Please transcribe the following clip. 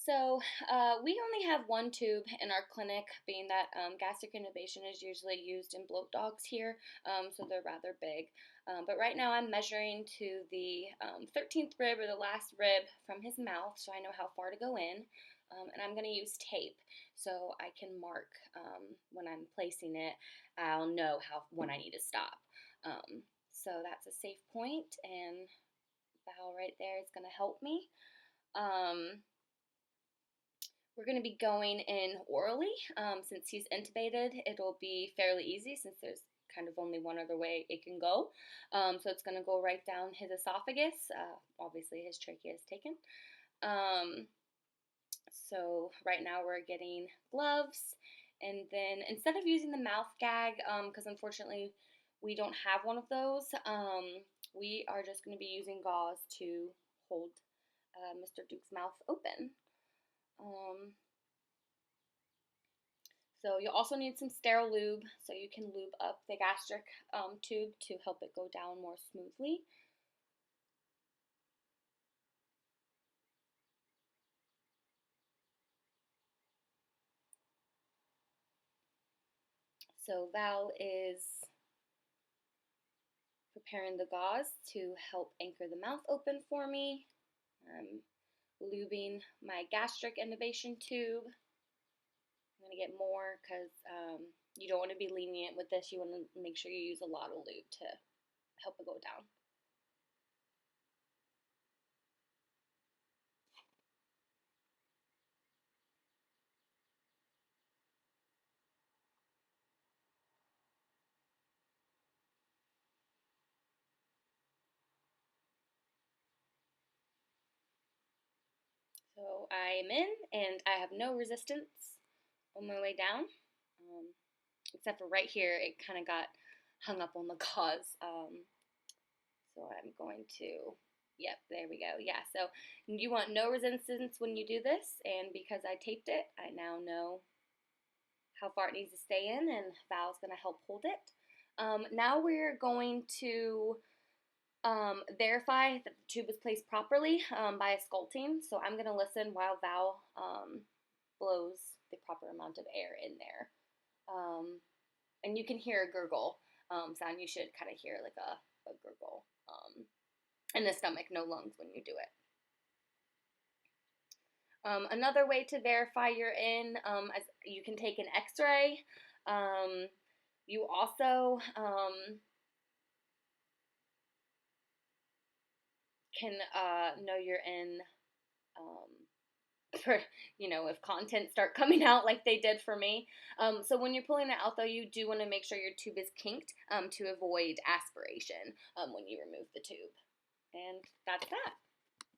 So we only have one tube in our clinic, being that gastric intubation is usually used in bloat dogs here, so they're rather big. But right now I'm measuring to the 13th rib, or the last rib from his mouth, so I know how far to go in. And I'm going to use tape so I can mark when I'm placing it. I'll know when I need to stop. So that's a safe point, and Val right there is going to help me. We're going to be going in orally. Since he's intubated, it'll be fairly easy since there's kind of only one other way it can go. So it's going to go right down his esophagus. Obviously, his trachea is taken. So right now we're getting gloves. And then instead of using the mouth gag, because unfortunately we don't have one of those, we are just going to be using gauze to hold Mr. Duke's mouth open. So you'll also need some sterile lube, so you can lube up the gastric tube to help it go down more smoothly. So Val is preparing the gauze to help anchor the mouth open for me. I'm lubing my gastric intubation tube. I'm going to get more because you don't want to be lenient with this. You want to make sure you use a lot of lube to help it go down. So I am in, and I have no resistance on my way down, except for right here, it kind of got hung up on the gauze. So I'm going to, yep, there we go. Yeah, so you want no resistance when you do this, and because I taped it, I now know how far it needs to stay in, and Val's going to help hold it. Now we're going to verify that the tube is placed properly by a sculpting. So I'm going to listen while Val blows the proper amount of air in there. And you can hear a gurgle sound. You should kind of hear like a gurgle in the stomach, no lungs when you do it. Another way to verify you're in, as you can take an x-ray. You also can know you're in for, if contents start coming out like they did for me. So when you're pulling it out, though, you do want to make sure your tube is kinked to avoid aspiration when you remove the tube. And that's that.